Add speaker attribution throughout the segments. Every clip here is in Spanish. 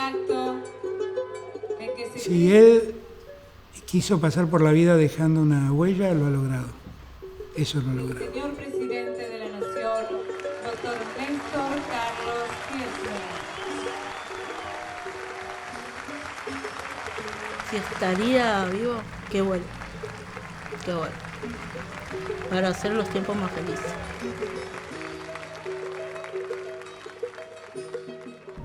Speaker 1: acto en que se...
Speaker 2: Si él quiso pasar por la vida dejando una huella, lo ha logrado. Eso lo ha logrado.
Speaker 1: Señor Presidente de la Nación, doctor Néstor Carlos Kirchner.
Speaker 3: Si estaría vivo, qué bueno. Qué bueno. Para hacer los tiempos más felices.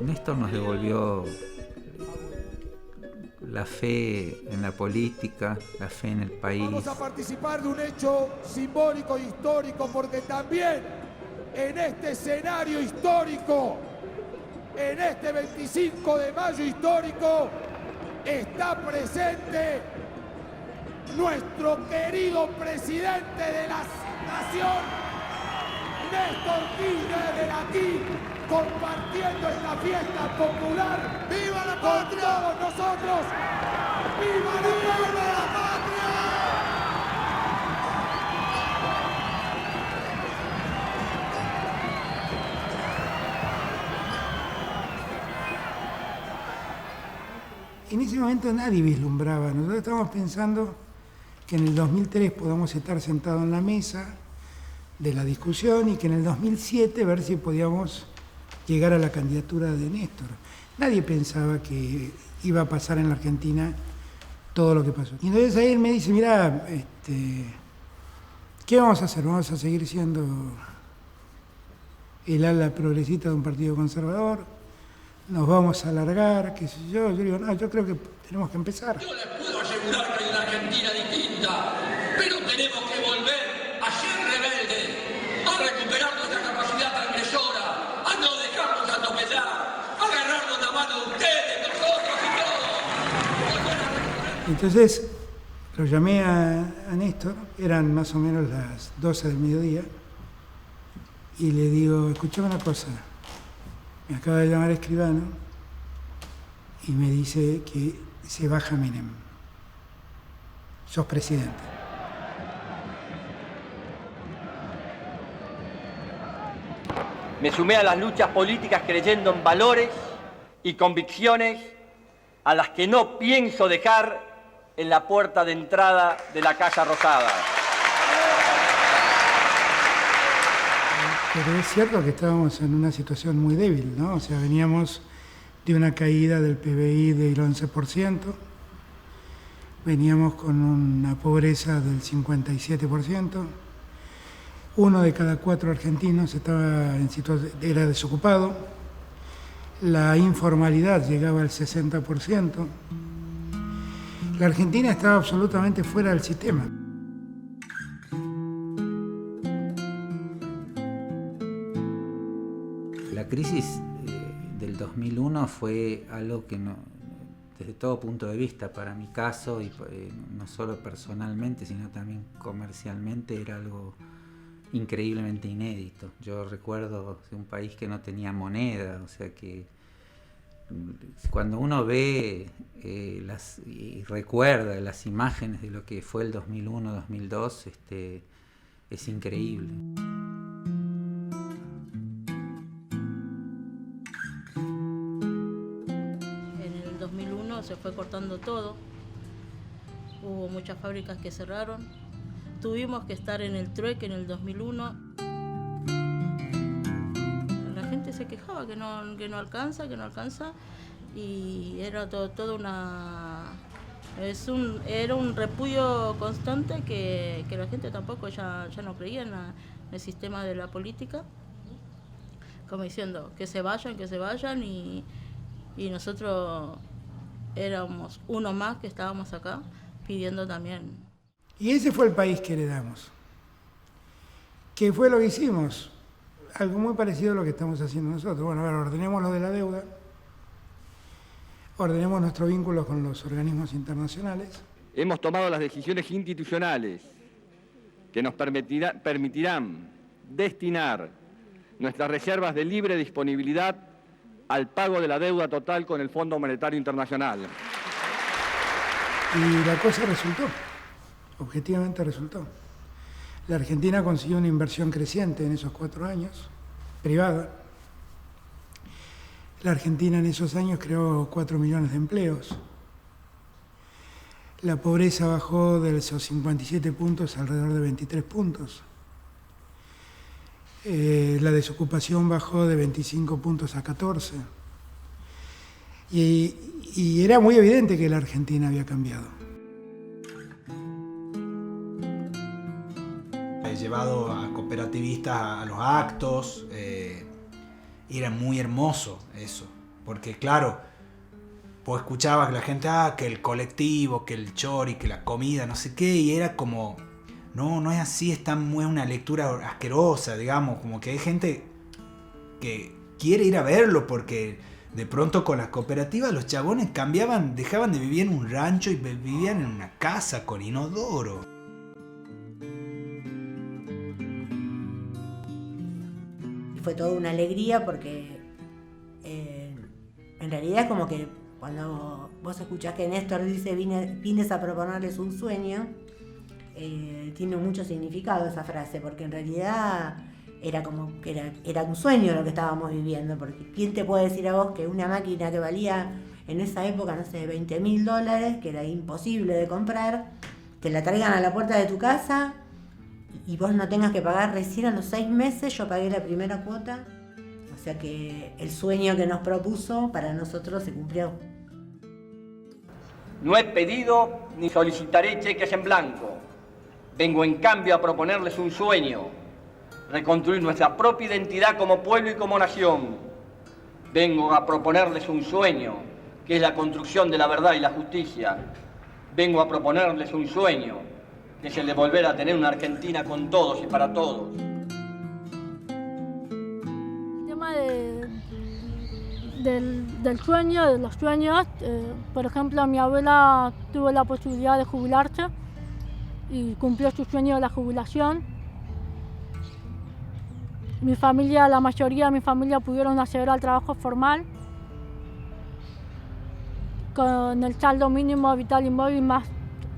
Speaker 4: Néstor nos devolvió la fe en la política, la fe en el país.
Speaker 5: Vamos a participar de un hecho simbólico e histórico porque también en este escenario histórico, en este 25 de mayo histórico, está presente nuestro querido presidente de la nación, Néstor Kirchner, aquí compartiendo esta fiesta popular. ¡Viva la patria! Con todos nosotros. ¡Viva la patria!
Speaker 2: En ese momento nadie vislumbraba. Nosotros estábamos pensando que en el 2003 podamos estar sentados en la mesa de la discusión y que en el 2007 ver si podíamos llegar a la candidatura de Néstor. Nadie pensaba que iba a pasar en la Argentina todo lo que pasó. Y entonces ahí él me dice, mirá, ¿qué vamos a hacer? ¿Vamos a seguir siendo el ala progresista de un partido conservador? ¿Nos vamos a alargar? ¿Qué sé yo? Yo digo, no, yo creo que tenemos que empezar.
Speaker 6: Yo les puedo asegurar que hay una Argentina distinta, pero tenemos que volver a ser rebeldes, a recuperar nuestra capacidad transgresora, a no dejarnos atropellar, a agarrarnos la mano de ustedes, nosotros y todos.
Speaker 2: Entonces lo llamé a Néstor, eran más o menos las 12 del mediodía, y le digo, escuchame una cosa, me acaba de llamar Escribano y me dice que se baja Menem. Sos presidente.
Speaker 7: Me sumé a las luchas políticas creyendo en valores y convicciones a las que no pienso dejar en la puerta de entrada de la Casa Rosada.
Speaker 2: Pero es cierto que estábamos en una situación muy débil, ¿no? O sea, veníamos de una caída del PBI del 11%, veníamos con una pobreza del 57%, 1 de cada 4 argentinos era desocupado, la informalidad llegaba al 60%, la Argentina estaba absolutamente fuera del sistema.
Speaker 4: La crisis del 2001 fue algo que desde todo punto de vista, para mi caso, y no solo personalmente, sino también comercialmente, era algo increíblemente inédito. Yo recuerdo un país que no tenía moneda, o sea que cuando uno ve y recuerda las imágenes de lo que fue el 2001-2002, es increíble.
Speaker 3: Se fue cortando todo, hubo muchas fábricas que cerraron, tuvimos que estar en el trueque en el 2001. La gente se quejaba que no alcanza, y era todo era un repudio constante que la gente tampoco ya no creía en el sistema de la política, como diciendo que se vayan y nosotros éramos uno más que estábamos acá pidiendo también.
Speaker 2: Y ese fue el país que heredamos. ¿Qué fue lo que hicimos? Algo muy parecido a lo que estamos haciendo nosotros. Bueno, a ver, ordenemos lo de la deuda, ordenemos nuestro vínculo con los organismos internacionales.
Speaker 7: Hemos tomado las decisiones institucionales que nos permitirán destinar nuestras reservas de libre disponibilidad al pago de la deuda total con el Fondo Monetario Internacional.
Speaker 2: Y la cosa resultó, objetivamente resultó. La Argentina consiguió una inversión creciente en esos 4 años, privada. La Argentina en esos años creó 4 millones de empleos. La pobreza bajó de esos 57 puntos alrededor de 23 puntos. La desocupación bajó de 25 puntos a 14. Y era muy evidente que la Argentina había cambiado.
Speaker 8: He llevado a cooperativistas a los actos, y era muy hermoso eso, porque claro, vos escuchabas que la gente, que el colectivo, que el chori, que la comida, no sé qué, y era como, no es así, es una lectura asquerosa, digamos, como que hay gente que quiere ir a verlo, porque de pronto con las cooperativas los chabones dejaban de vivir en un rancho y vivían en una casa con inodoro.
Speaker 9: Fue toda una alegría porque en realidad es como que cuando vos escuchás que Néstor dice vienes a proponerles un sueño, tiene mucho significado esa frase, porque en realidad era como que era un sueño lo que estábamos viviendo, porque ¿quién te puede decir a vos que una máquina que valía en esa época, no sé, $20.000, que era imposible de comprar, te la traigan a la puerta de tu casa y vos no tengas que pagar recién a los 6 meses? Yo pagué la primera cuota, o sea que el sueño que nos propuso para nosotros se cumplió.
Speaker 6: No he pedido ni solicitaré cheques en blanco. Vengo en cambio a proponerles un sueño, reconstruir nuestra propia identidad como pueblo y como nación. Vengo a proponerles un sueño, que es la construcción de la verdad y la justicia. Vengo a proponerles un sueño, que es el de volver a tener una Argentina con todos y para todos.
Speaker 10: El tema del sueño, de los sueños, por ejemplo, mi abuela tuvo la posibilidad de jubilarse y cumplió su sueño de la jubilación. Mi familia, la mayoría de mi familia pudieron acceder al trabajo formal con el saldo mínimo vital y móvil más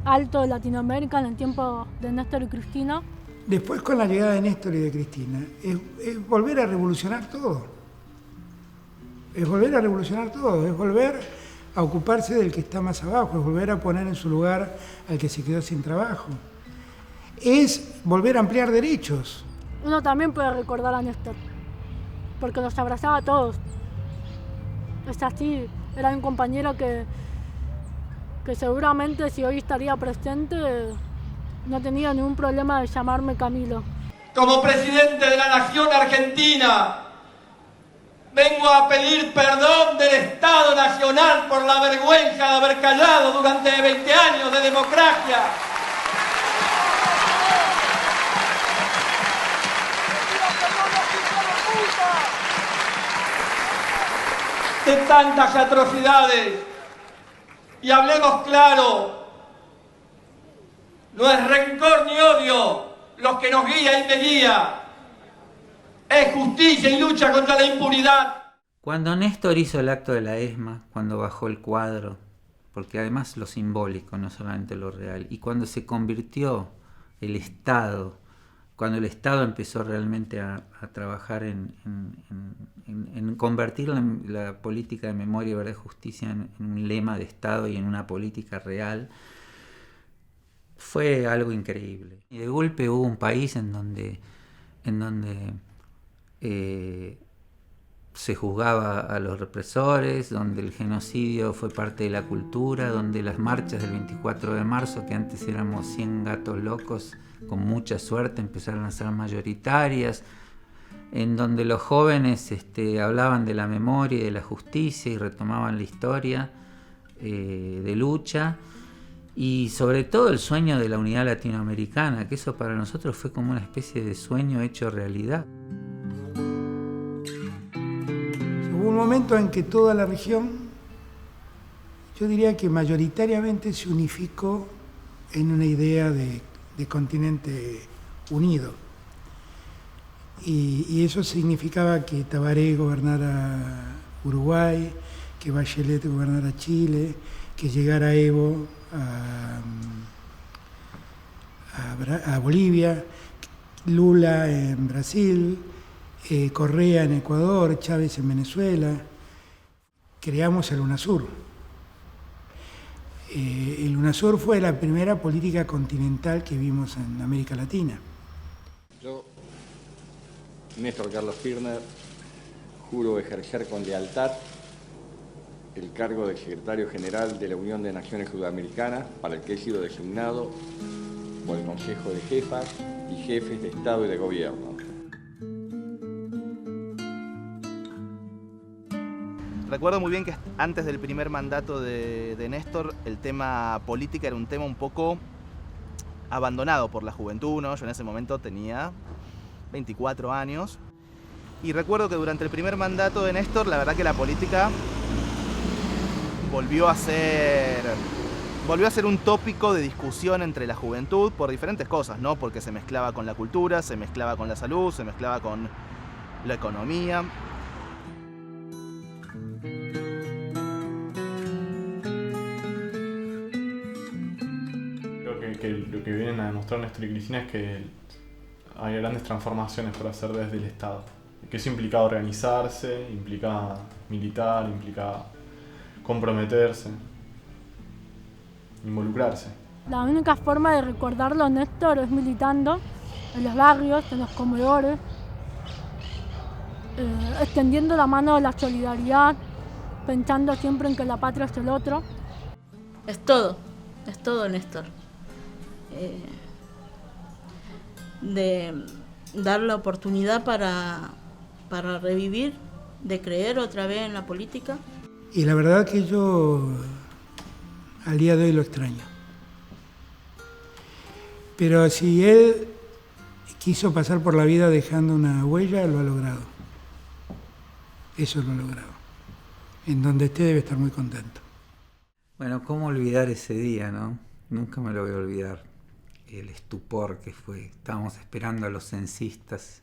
Speaker 10: alto de Latinoamérica en el tiempo de Néstor y Cristina.
Speaker 2: Después, con la llegada de Néstor y de Cristina, es volver a revolucionar todo. Es volver a revolucionar todo, es volver a ocuparse del que está más abajo, es volver a poner en su lugar al que se quedó sin trabajo. Es volver a ampliar derechos.
Speaker 10: Uno también puede recordar a Néstor, porque los abrazaba a todos. Es así, era un compañero que seguramente si hoy estaría presente no tenía ningún problema de llamarme Camilo.
Speaker 6: Como presidente de la Nación Argentina, vengo a pedir perdón del Estado Nacional por la vergüenza de haber callado durante 20 años de democracia. De tantas atrocidades. Y hablemos claro, no es rencor ni odio los que nos guía y me guía, es justicia y lucha contra la impunidad.
Speaker 4: Cuando Néstor hizo el acto de la ESMA, cuando bajó el cuadro, porque además lo simbólico, no solamente lo real, y cuando se convirtió el Estado, cuando el Estado empezó realmente a trabajar en convertir la política de memoria, verdad y justicia en un lema de Estado y en una política real, fue algo increíble. Y de golpe hubo un país en donde se juzgaba a los represores, donde el genocidio fue parte de la cultura, donde las marchas del 24 de marzo, que antes éramos 100 gatos locos, con mucha suerte empezaron a ser mayoritarias, en donde los jóvenes hablaban de la memoria y de la justicia y retomaban la historia de lucha, y sobre todo el sueño de la unidad latinoamericana, que eso para nosotros fue como una especie de sueño hecho realidad.
Speaker 2: Hubo un momento en que toda la región, yo diría que mayoritariamente se unificó en una idea de continente unido. Y eso significaba que Tabaré gobernara Uruguay, que Bachelet gobernara Chile, que llegara Evo a Bolivia, Lula en Brasil, Correa en Ecuador, Chávez en Venezuela. creamos el UNASUR. El UNASUR fue la primera política continental que vimos en América Latina.
Speaker 7: Yo, Néstor Carlos Kirchner, juro ejercer con lealtad el cargo de secretario general de la Unión de Naciones Sudamericanas, para el que he sido designado por el Consejo de Jefas y Jefes de Estado y de Gobierno.
Speaker 11: Recuerdo muy bien que antes del primer mandato de Néstor, el tema política era un tema un poco abandonado por la juventud, ¿no? Yo en ese momento tenía 24 años. Y recuerdo que durante el primer mandato de Néstor, la verdad que la política volvió a ser un tópico de discusión entre la juventud por diferentes cosas, ¿no? Porque se mezclaba con la cultura, se mezclaba con la salud, se mezclaba con la economía.
Speaker 12: Creo que lo que vienen a demostrar Néstor y Cristina es que hay grandes transformaciones por hacer desde el Estado. Que eso implica organizarse, implica militar, implica comprometerse, involucrarse.
Speaker 10: La única forma de recordarlo a Néstor es militando en los barrios, en los comedores, extendiendo la mano de la solidaridad, pensando siempre en que la patria es el otro.
Speaker 3: Es todo Néstor. De dar la oportunidad para revivir, de creer otra vez en la política.
Speaker 2: Y la verdad que yo al día de hoy lo extraño. Pero si él quiso pasar por la vida dejando una huella, lo ha logrado. Eso lo ha logrado. En donde esté debe estar muy contento.
Speaker 4: Bueno, ¿cómo olvidar ese día, no? Nunca me lo voy a olvidar. El estupor que fue. Estábamos esperando a los censistas.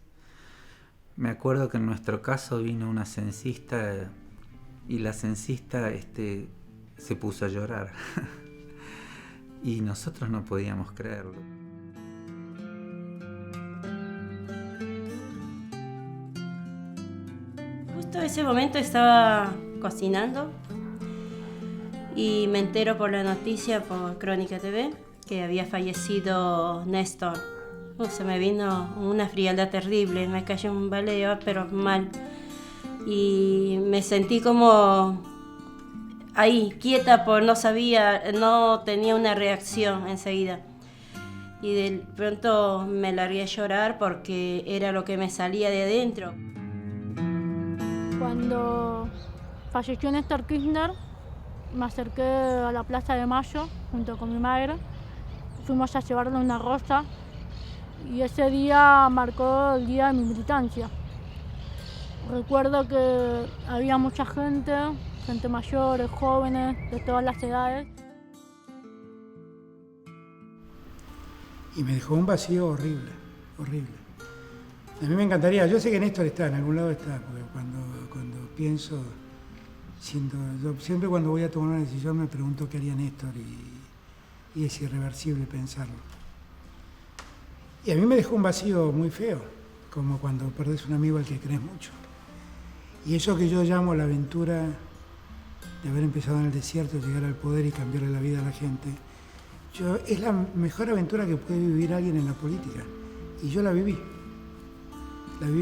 Speaker 4: Me acuerdo que en nuestro caso vino una censista y la censista se puso a llorar. Y nosotros no podíamos creerlo.
Speaker 13: Justo en ese momento estaba cocinando y me entero por la noticia, por Crónica TV, que había fallecido Néstor. Se me vino una frialdad terrible, me cayó un baleo, pero mal. Y me sentí como ahí, quieta, porque no tenía una reacción enseguida. Y de pronto me largué a llorar porque era lo que me salía de adentro.
Speaker 10: Cuando falleció Néstor Kirchner, me acerqué a la Plaza de Mayo junto con mi madre. Fuimos a llevarle una rosa y ese día marcó el día de mi militancia. Recuerdo que había mucha gente mayores, jóvenes, de todas las edades.
Speaker 2: Y me dejó un vacío horrible, horrible. A mí me encantaría, yo sé que Néstor está, en algún lado está, porque cuando pienso, yo siempre cuando voy a tomar una decisión me pregunto qué haría Néstor y es irreversible pensarlo. Y a mí me dejó un vacío muy feo, como cuando perdés un amigo al que crees mucho. Y eso que yo llamo la aventura de haber empezado en el desierto, llegar al poder y cambiarle la vida a la gente, es la mejor aventura que puede vivir alguien en la política. Y yo la viví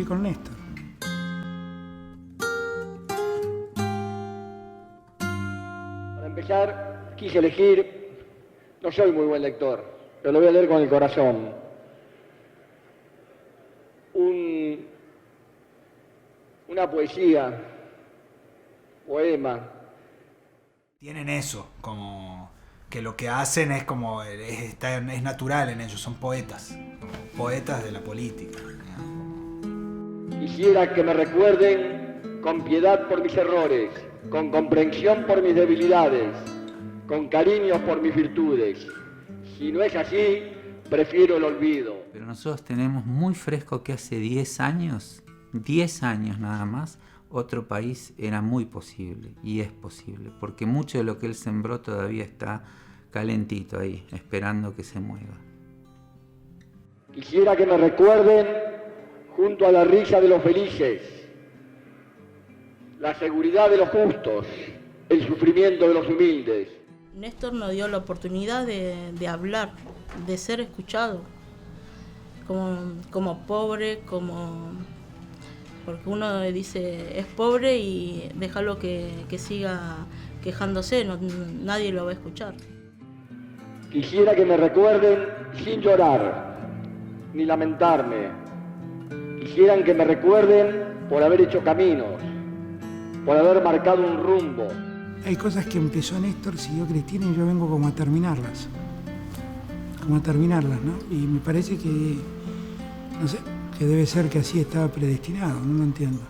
Speaker 2: con Néstor.
Speaker 6: Para empezar, quise elegir, no soy muy buen lector, pero lo voy a leer con el corazón. Una poesía, poema.
Speaker 8: Tienen eso, como que lo que hacen es como, es natural en ellos, son poetas de la política.
Speaker 6: Quisiera que me recuerden con piedad por mis errores, con comprensión por mis debilidades, con cariño por mis virtudes. Si no es así, prefiero el olvido.
Speaker 4: Pero nosotros tenemos muy fresco que hace 10 años nada más, otro país era muy posible, y es posible, porque mucho de lo que él sembró todavía está calentito ahí, esperando que se mueva.
Speaker 6: Quisiera que me recuerden junto a la risa de los felices, la seguridad de los justos, el sufrimiento de los humildes.
Speaker 3: Néstor nos dio la oportunidad de hablar, de ser escuchado, como pobre, porque uno dice es pobre y déjalo que siga quejándose, nadie lo va a escuchar.
Speaker 6: Quisiera que me recuerden sin llorar ni lamentarme. Quisieran que me recuerden por haber hecho caminos, por haber marcado un rumbo.
Speaker 2: Hay cosas que empezó Néstor, siguió Cristina y yo vengo como a terminarlas. ¿No? Y me parece que, no sé, que debe ser que así estaba predestinado, no lo entiendo.